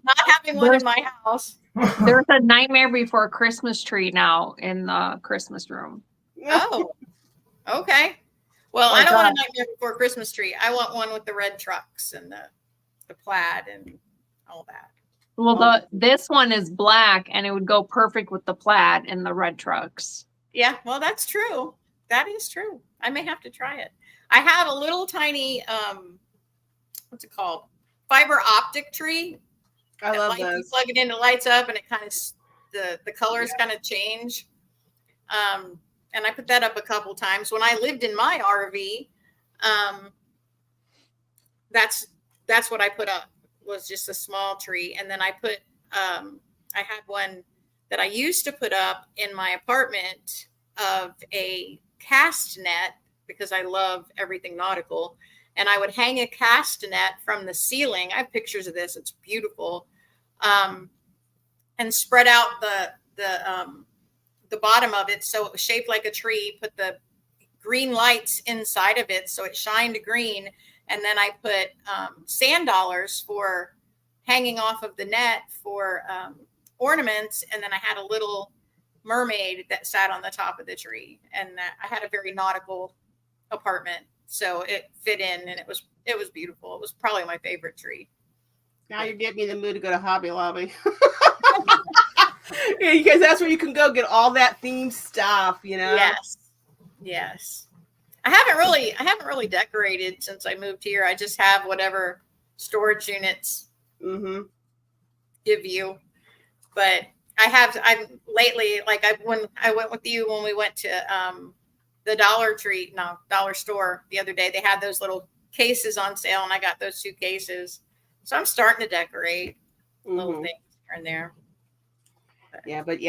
not having one in my house. There's a Nightmare Before Christmas tree now in the Christmas room. Oh, okay. Well, I don't want a Nightmare Before Christmas tree. I want one with the red trucks and the plaid and all that. Well, this one is black, and it would go perfect with the plaid and the red trucks. Yeah, well, that's true. That is true. I may have to try it. I have a little tiny, what's it called? Fiber optic tree. I love those. You those. plug it in, it lights up, and it kind of the colors kind of change. And I put that up a couple times. When I lived in my RV, that's what I put up, was just a small tree. And then I put I had one that I used to put up in my apartment of a cast net because I love everything nautical. and I would hang a castanet from the ceiling. I have pictures of this. It's beautiful. And spread out the bottom of it so it was shaped like a tree, put the green lights inside of it so it shined green. And then I put sand dollars for hanging off of the net for ornaments. And then I had a little mermaid that sat on the top of the tree. And I had a very nautical apartment, so it fit in, and it was beautiful. It was probably my favorite tree. Now you're getting me in the mood to go to Hobby Lobby. Yeah, because that's where you can go get all that themed stuff, you know. Yes. I haven't really decorated since I moved here. I just have whatever storage units give you. But I'm lately, like when I went with you when we went to the Dollar Store the other day, they had those little cases on sale, and I got those 2 cases. So I'm starting to decorate little things here and there. But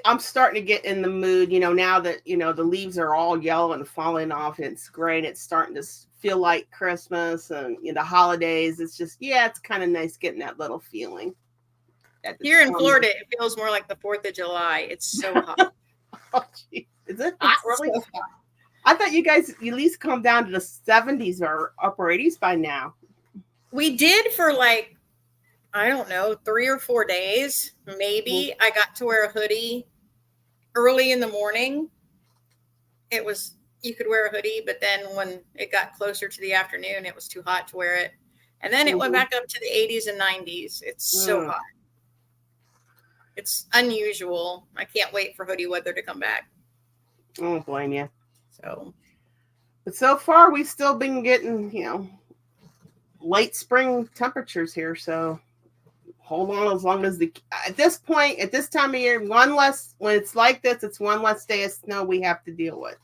I'm starting to get in the mood, you know, now that, you know, the leaves are all yellow and falling off, and it's great. It's starting to feel like Christmas and, you know, the holidays. It's just, it's kind of nice getting that little feeling. Here in Florida, it feels more like the 4th of July. It's so hot. Oh, geez. Is it hot, really? So hot. I thought you guys at least come down to the 70s or upper 80s by now. We did for like, I don't know, 3 or 4 days, maybe. I got to wear a hoodie early in the morning. You could wear a hoodie, but then when it got closer to the afternoon, it was too hot to wear it. And then it went back up to the 80s and 90s. It's so hot. It's unusual. I can't wait for hoodie weather to come back. I don't blame you. But so far, we've still been getting, you know, late spring temperatures here. So hold on as long as at this time of year, when it's like this, it's one less day of snow we have to deal with.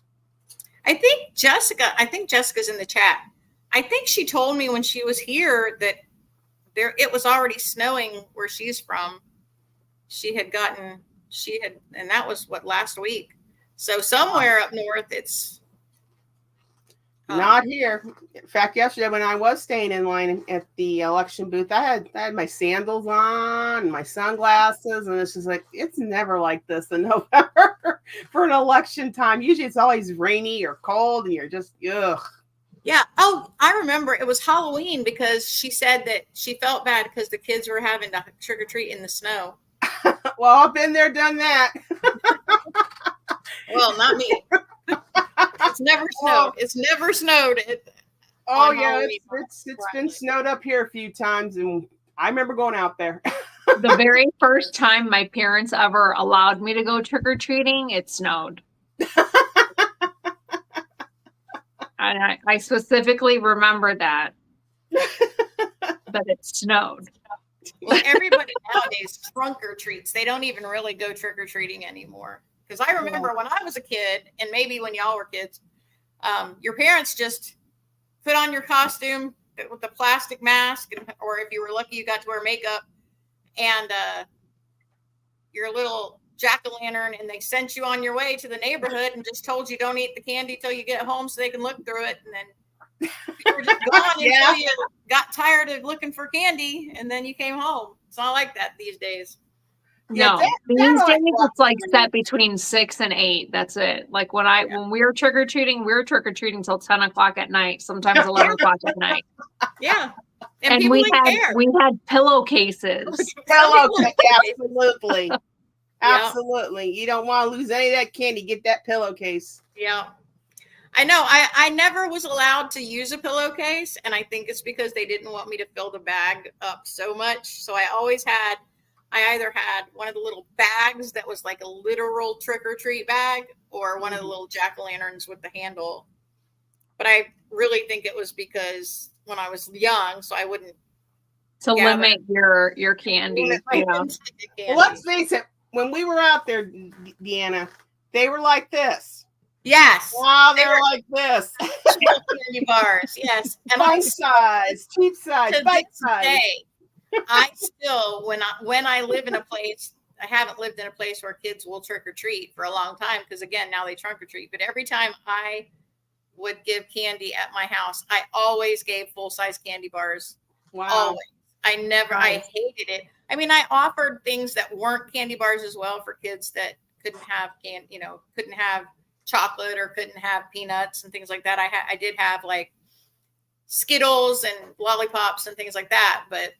I think Jessica's in the chat. I think she told me when she was here that it was already snowing where she's from. And that was last week. So somewhere up north, it's not here. In fact, yesterday when I was staying in line at the election booth, I had my sandals on and my sunglasses, and it's just like, it's never like this in November for an election time. Usually it's always rainy or cold, and you're just, ugh. Yeah. Oh, I remember it was Halloween because she said that she felt bad because the kids were having to trick or treat in the snow. Well, I've been there, done that. Well, not me. It's never snowed. It's never snowed. It's been snowed up here a few times, and I remember going out there. The very first time my parents ever allowed me to go trick-or-treating, it snowed. And I specifically remember that it snowed. Well, everybody nowadays trunk or treats. They don't even really go trick-or-treating anymore. Because I remember when I was a kid, and maybe when y'all were kids, your parents just put on your costume with the plastic mask, or if you were lucky, you got to wear makeup, and your little jack-o'-lantern, and they sent you on your way to the neighborhood and just told you don't eat the candy till you get home so they can look through it, and then you were just gone until you got tired of looking for candy, and then you came home. It's not like that these days. No, these days it's like set between 6 and 8. That's it. Like when we were trick or treating till 10 o'clock at night, sometimes 11 o'clock at night. Yeah, and we had pillowcases. Absolutely, absolutely. You don't want to lose any of that candy. Get that pillowcase. Yeah, I know. I never was allowed to use a pillowcase, and I think it's because they didn't want me to fill the bag up so much. So I either had one of the little bags that was like a literal trick-or-treat bag, or one of the little jack-o'-lanterns with the handle. But I really think it was because when I was young, so I wouldn't limit your candy. Well, let's face it, when we were out there, DiAnna, they were like this. Yes. Wow, they're like this. Candy bars, yes. And Bite size, cheap size, bite size. I still, when I live in a place, I haven't lived in a place where kids will trick or treat for a long time, because again, now they trunk or treat. But every time I would give candy at my house. I always gave full-size candy bars. Wow. Always. I hated it. I mean, I offered things that weren't candy bars as well for kids that couldn't have couldn't have chocolate or couldn't have peanuts and things like that. I did have like Skittles and lollipops and things like that, but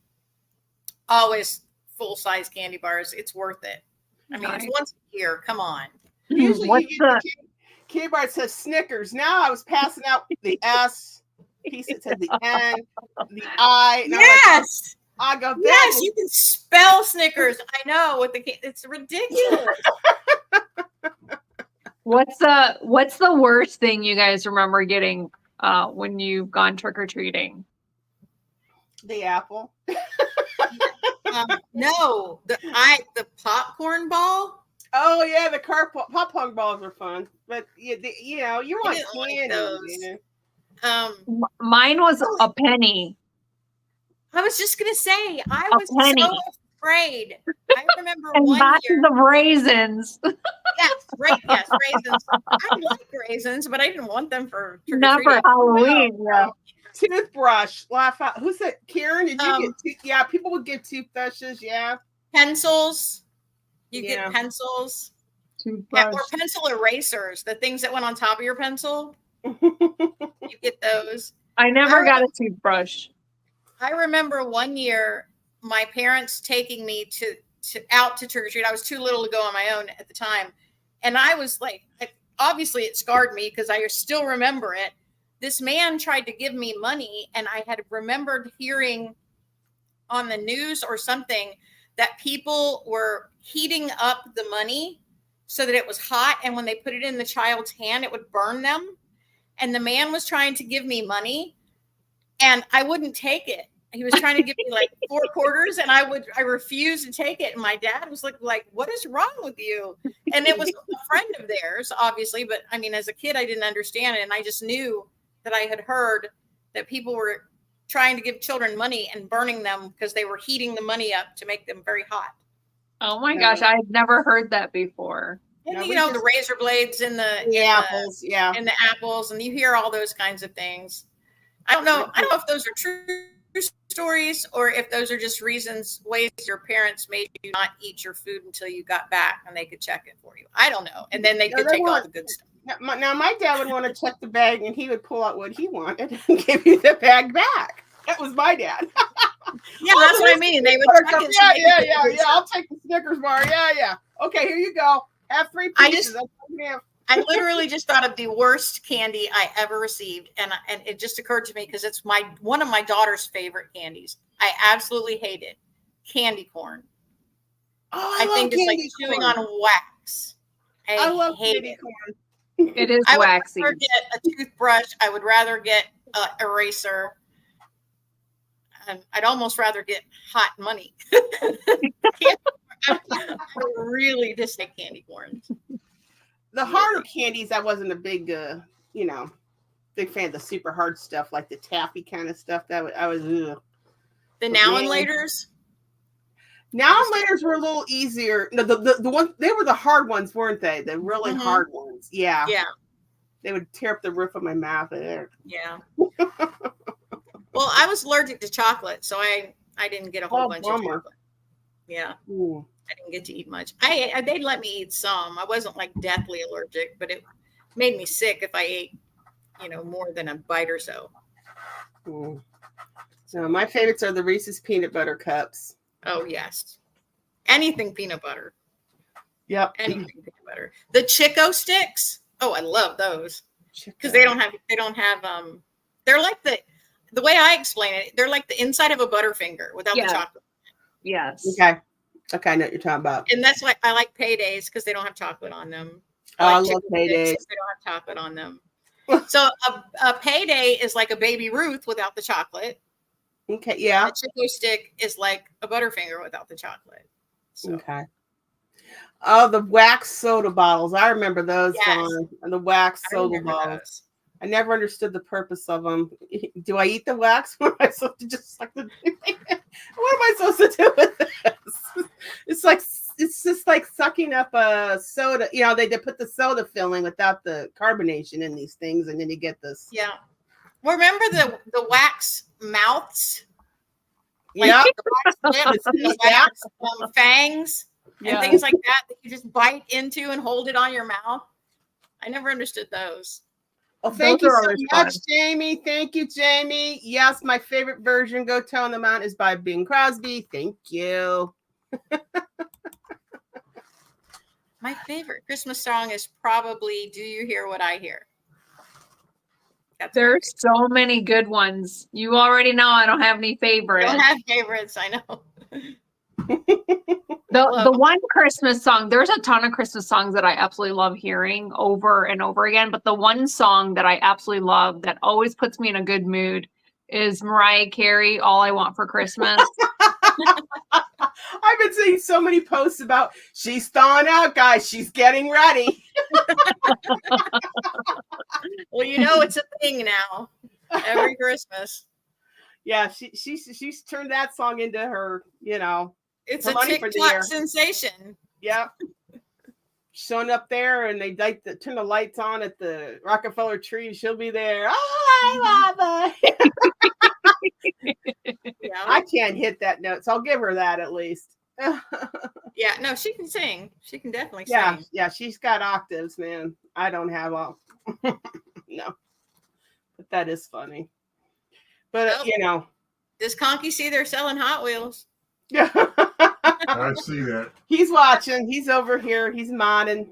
always full-size candy bars. It's worth it. I mean, it's once a year. Come on. Usually you get the candy bar that says Snickers. Now I was passing out the S piece that said the N, the I. Yes. I go, yes, you can spell Snickers. I know it's ridiculous. What's the worst thing you guys remember getting when you've gone trick-or-treating? The apple. No, the popcorn ball. Oh yeah, the popcorn balls are fun, but you want candy. Those. Mine was a penny. I was just gonna say I was so afraid. I remember and one boxes year of raisins. Yes, raisins. I like raisins, but I didn't want them for not for Halloween. No. Toothbrush. Laugh out. Who's that? Karen? Did you get? People would get toothbrushes. Yeah. Pencils. You get pencils. Toothbrush. Or pencil erasers. The things that went on top of your pencil. You get those. I never got a toothbrush. I remember one year my parents taking me out to trick or treat. I was too little to go on my own at the time. And I was like, obviously it scarred me because I still remember it. This man tried to give me money, and I had remembered hearing on the news or something that people were heating up the money so that it was hot, and when they put it in the child's hand, it would burn them. And the man was trying to give me money, and I wouldn't take it. He was trying to give me like 4 quarters, and I refused to take it. And my dad was like, what is wrong with you? And it was a friend of theirs, obviously. But I mean, as a kid, I didn't understand it. And I just knew that I had heard that people were trying to give children money and burning them because they were heating the money up to make them very hot. Oh my gosh, I had never heard that before. And the razor blades in the apples, and the apples, and you hear all those kinds of things. I don't know if those are true stories or if those are just ways your parents made you not eat your food until you got back and they could check it for you. I don't know. And then they could take all the good stuff. Now, my dad would want to check the bag, and he would pull out what he wanted and give you the bag back. That was my dad. Yeah, that's what I mean. They would check it. Yeah. I'll take the Snickers bar. Yeah. Okay, here you go. Have 3 pieces. I literally just thought of the worst candy I ever received, and it just occurred to me because it's one of my daughter's favorite candies. I absolutely hate it. Candy corn. Oh, I think it's like chewing on wax. I love candy corn. It is waxy. I would rather get a toothbrush. I would rather get an eraser. And I'd almost rather get hot money. I really dislike candy corn. The harder candies, I wasn't a big, big fan of the super hard stuff, like the taffy kind of stuff. I was. Ugh. The now and laters. Now and laters were a little easier. No, the one they were the hard ones, weren't they? The really hard ones. Yeah. Yeah. They would tear up the roof of my mouth. Yeah. Well, I was allergic to chocolate, so I didn't get a whole bunch of chocolate. Yeah. Ooh. I didn't get to eat much. They'd let me eat some. I wasn't like deathly allergic, but it made me sick if I ate, more than a bite or so. Ooh. So my favorites are the Reese's peanut butter cups. Oh yes, anything peanut butter. Yep. Anything peanut butter. The Chico sticks. Oh, I love those because they don't have. They're like the way I explain it. They're like the inside of a Butterfinger without the chocolate. Yes. Okay, I know what you're talking about. And that's why I like Paydays because they don't have chocolate on them. I love Paydays. They don't have chocolate on them. So a Payday is like a Baby Ruth without the chocolate. Okay, yeah. A Chico stick is like a Butterfinger without the chocolate. So. Okay. Oh, the wax soda bottles. I remember those. Yes. And the wax soda bottles. Those. I never understood the purpose of them. Do I eat the wax? What am I supposed to what am I supposed to do with this? It's like it's just like sucking up a soda. You know, they put the soda filling without the carbonation in these things, and then you get this. Yeah. Well, remember the wax mouths? Yeah. Like lips, the wax fangs and things like that you just bite into and hold it on your mouth. I never understood those. Well, thank you so much, Jamie. Thank you, Jamie. Yes, my favorite version, Go Toe on the Mountain, is by Bing Crosby. Thank you. My favorite Christmas song is probably Do You Hear What I Hear? There's so many good ones. You already know I don't have any favorites. I don't have favorites, I know. The one Christmas song, there's a ton of Christmas songs that I absolutely love hearing over and over again, but the one song that I absolutely love that always puts me in a good mood is Mariah Carey, All I Want for Christmas. I've been seeing so many posts about she's thawing out, guys. She's getting ready. Well, you know it's a thing now. Every Christmas. Yeah, she's turned that song into her, you know. It's a TikTok sensation. Yep. Showing up there, and they turn the lights on at the Rockefeller tree. She'll be there. Oh, I love it. Yeah. I can't hit that note, so I'll give her that at least. Yeah, no, she can sing. She can definitely sing. Yeah, she's got octaves, man. I don't have all. No, but that is funny. But you know, does Conkys see they're selling Hot Wheels? Yeah. I see that. He's watching. He's over here. He's modding.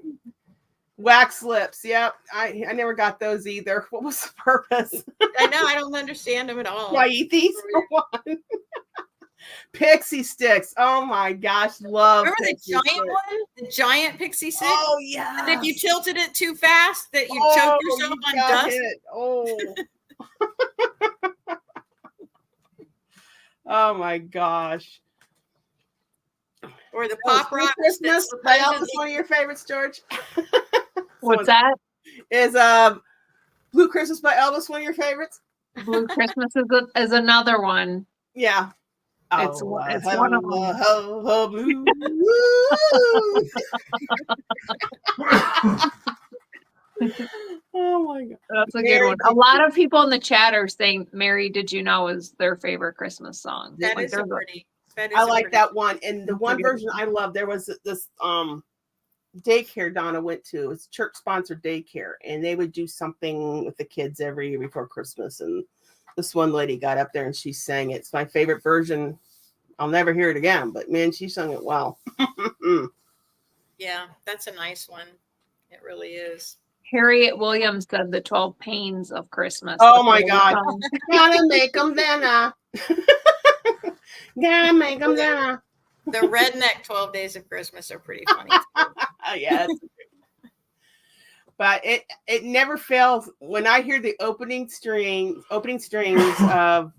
Wax lips. Yep. I never got those either. What was the purpose? I know. I don't understand them at all. Why eat these for one? Pixie sticks. Oh my gosh. Love Remember pixie the giant sticks. one? The giant pixie stick? Oh, yeah. And if you tilted it too fast, that you choked yourself on dust. It. Oh. Oh my gosh. Or the pop rock Christmas by Elvis, one of your favorites, George? What's that? Is Blue Christmas by Elvis one of your favorites? Blue Christmas is another one. Yeah. It's one of them. Ho, ho, blue. Oh my God. That's a good one. A lot of people in the chat are saying Mary Did You Know is their favorite Christmas song. That is pretty. I like that one. And the one version I love, there was this daycare Donna went to. It's church sponsored daycare, and they would do something with the kids every year before Christmas. And this one lady got up there and she sang it. It's my favorite version. I'll never hear it again, but man, she sung it well. Yeah, that's a nice one. It really is. Harriet Williams said the 12 Pains of Christmas. Oh my God. Gotta make them then. Gotta make them then. The redneck 12 Days of Christmas are pretty funny. Yes. But it never fails. When I hear the opening strings of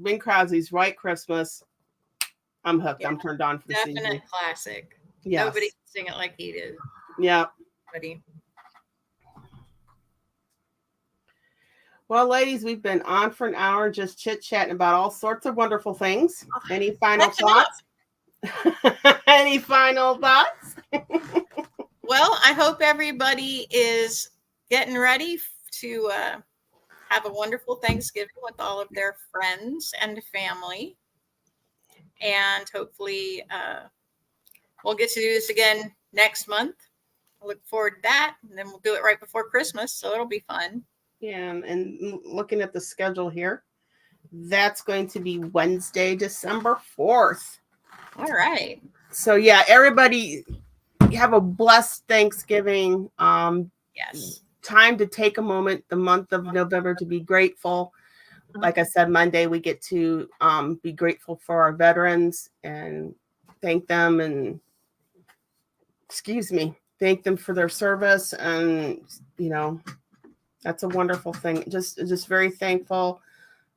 Bing Crosby's White Christmas, I'm hooked. Yeah, I'm turned on for the season. Definite classic. Yes. Nobody can sing it like he did. Yeah. Nobody. Well, ladies, we've been on for an hour just chit-chatting about all sorts of wonderful things. Any final thoughts? Any final thoughts? Well, I hope everybody is getting ready to have a wonderful Thanksgiving with all of their friends and family. And hopefully we'll get to do this again next month. I look forward to that. And then we'll do it right before Christmas, so it'll be fun. Yeah, and looking at the schedule here, that's going to be Wednesday, December 4th. All right. So yeah, everybody have a blessed Thanksgiving. Yes. Time to take a moment, the month of November, to be grateful. Like I said, Monday we get to be grateful for our veterans and thank them and thank them for their service. And that's a wonderful thing. Just very thankful.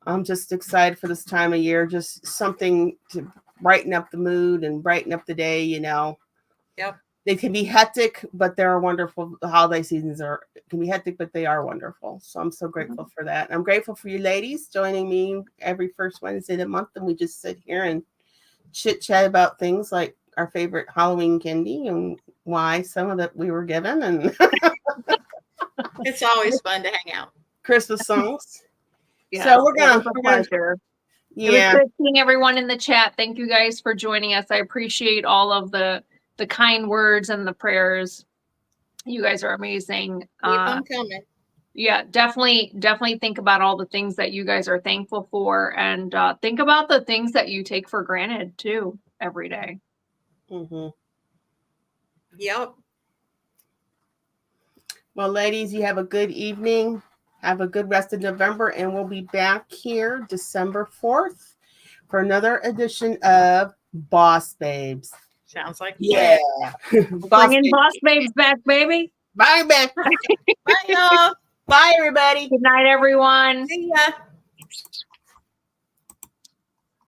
I'm just excited for this time of year. Just something to brighten up the mood and brighten up the day. Yep. They can be hectic, but they're wonderful. The holiday seasons can be hectic, but they are wonderful. So I'm so grateful for that. And I'm grateful for you ladies joining me every first Wednesday of the month. And we just sit here and chit chat about things like our favorite Halloween candy and why some of that we were given, and It's always fun to hang out. Christmas songs. Yes, So we're it gonna, was a pleasure. It was yeah. good seeing everyone in the chat. Thank you guys for joining us. I appreciate all of the kind words and the prayers. You guys are amazing. Keep them coming. Yeah, definitely think about all the things that you guys are thankful for, and think about the things that you take for granted too every day. Mm-hmm. Yep. Well, ladies, you have a good evening. Have a good rest of November, and we'll be back here December 4th for another edition of Boss Babes. Sounds like Yeah. Bringing Boss Babes back, baby. Bye, babe. Bye, y'all. Bye, everybody. Good night, everyone. See ya.